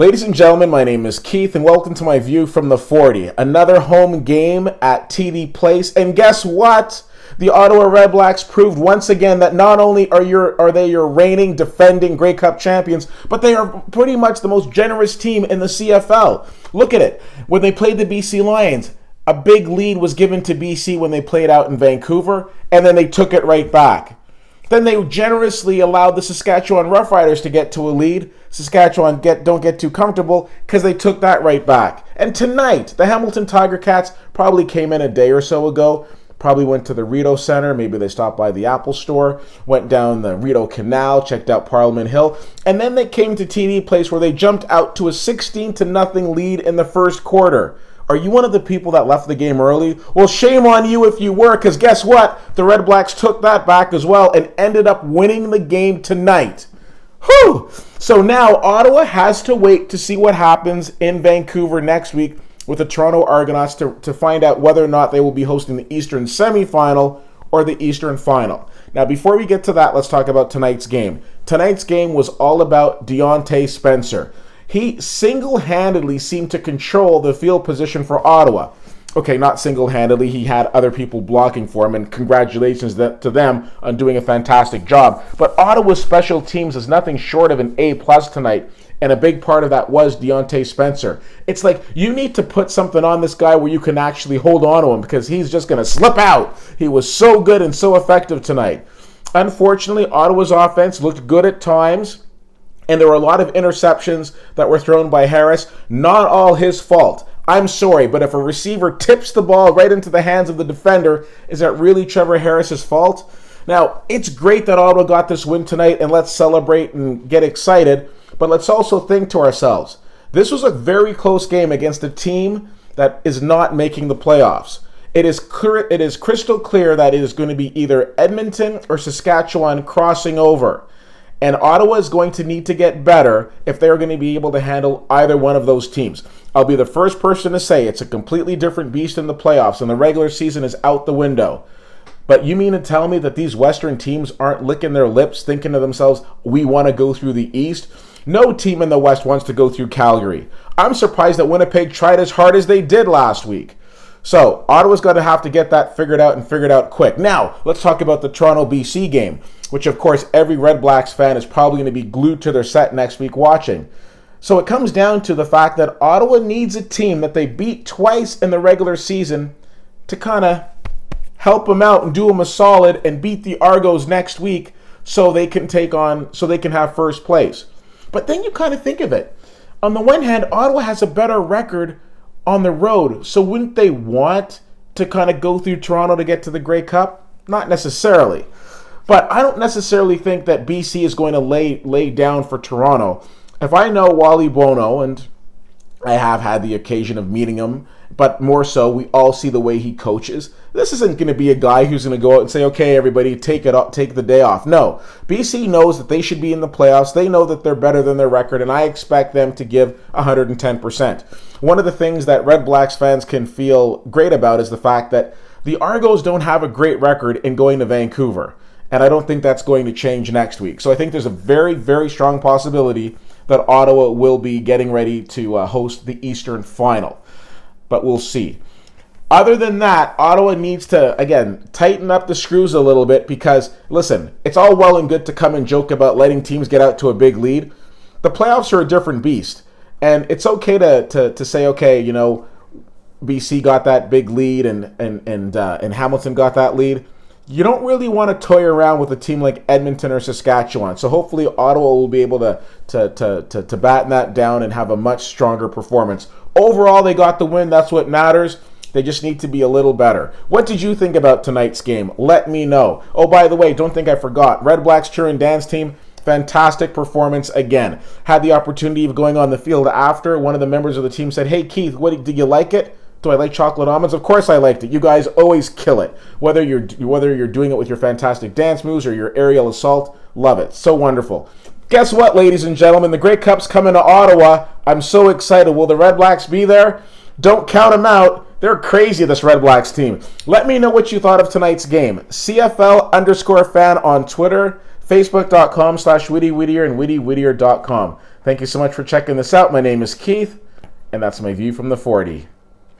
Ladies and gentlemen, my name is Keith, and welcome to my view from the 40. Another home game at TD Place, and guess what? The Ottawa REDBLACKS proved once again that not only are they your reigning, defending Grey Cup champions, but they are pretty much the most generous team in the CFL. Look at it. When they played the BC Lions, a big lead was given to BC when they played out in Vancouver, and then they took it right back. Then they generously allowed the Saskatchewan Roughriders to get to a lead. Saskatchewan don't get too comfortable because they took that right back. And tonight, the Hamilton Tiger Cats probably came in a day or so ago, probably went to the Rideau Center, maybe they stopped by the Apple Store, went down the Rideau Canal, checked out Parliament Hill, and then they came to TD Place where they jumped out to a 16-0 lead in the first quarter. Are you one of the people that left the game early? Well, shame on you if you were, because guess what? The REDBLACKS took that back as well and ended up winning the game tonight. Whew! So now Ottawa has to wait to see what happens in Vancouver next week with the Toronto Argonauts to find out whether or not they will be hosting the Eastern semifinal or the Eastern final. Now, before we get to that, let's talk about tonight's game. Tonight's game was all about Deontay Spencer. He single-handedly seemed to control the field position for Ottawa. Okay, not single-handedly. He had other people blocking for him, and congratulations to them on doing a fantastic job. But Ottawa's special teams is nothing short of an A+ tonight, and a big part of that was Deontay Spencer. It's like you need to put something on this guy where you can actually hold on to him because he's just going to slip out. He was so good and so effective tonight. Unfortunately, Ottawa's offense looked good at times, and there were a lot of interceptions that were thrown by Harris. Not all his fault. I'm sorry, but if a receiver tips the ball right into the hands of the defender, is that really Trevor Harris's fault? Now, it's great that Ottawa got this win tonight, and let's celebrate and get excited, but let's also think to ourselves, this was a very close game against a team that is not making the playoffs. It is crystal clear that it is going to be either Edmonton or Saskatchewan crossing over. And Ottawa is going to need to get better if they're going to be able to handle either one of those teams. I'll be the first person to say it's a completely different beast in the playoffs, and the regular season is out the window. But you mean to tell me that these Western teams aren't licking their lips, thinking to themselves, we want to go through the East? No team in the West wants to go through Calgary. I'm surprised that Winnipeg tried as hard as they did last week. So, Ottawa's got to have to get that figured out quick. Now, let's talk about the Toronto-BC game, which, of course, every REDBLACKS fan is probably going to be glued to their set next week watching. So it comes down to the fact that Ottawa needs a team that they beat twice in the regular season to kind of help them out and do them a solid and beat the Argos next week so they can have first place. But then you kind of think of it. On the one hand, Ottawa has a better record on the road, so wouldn't they want to kind of go through Toronto to get to the Grey Cup? Not necessarily. But I don't necessarily think that BC is going to lay down for Toronto. If I know Wally Bono, and I have had the occasion of meeting him, but more so, we all see the way he coaches. This isn't going to be a guy who's going to go out and say, okay, everybody, take the day off. No. BC knows that they should be in the playoffs. They know that they're better than their record, and I expect them to give 110%. One of the things that REDBLACKS fans can feel great about is the fact that the Argos don't have a great record in going to Vancouver, and I don't think that's going to change next week. So I think there's a very, very strong possibility that Ottawa will be getting ready to host the Eastern final. But we'll see. Other than that, Ottawa needs to, again, tighten up the screws a little bit because, listen, it's all well and good to come and joke about letting teams get out to a big lead. The playoffs are a different beast. And it's okay to say, okay, you know, BC got that big lead and Hamilton got that lead. You don't really want to toy around with a team like Edmonton or Saskatchewan. So hopefully Ottawa will be able to batten that down and have a much stronger performance. Overall, they got the win. That's what matters. They just need to be a little better. What did you think about tonight's game? Let me know. Oh, by the way, don't think I forgot. REDBLACKS cheer and dance team, fantastic performance again. Had the opportunity of going on the field after. One of the members of the team said, hey, Keith, did you like it? Do I like chocolate almonds? Of course I liked it. You guys always kill it. Whether you're doing it with your fantastic dance moves or your aerial assault, love it. So wonderful. Guess what, ladies and gentlemen? The Grey Cup's coming to Ottawa. I'm so excited. Will the REDBLACKS be there? Don't count them out. They're crazy, this REDBLACKS team. Let me know what you thought of tonight's game. CFL_fan on Twitter, Facebook.com/WittyWhittier and WittyWhittier.com. Thank you so much for checking this out. My name is Keith, and that's my view from the 40.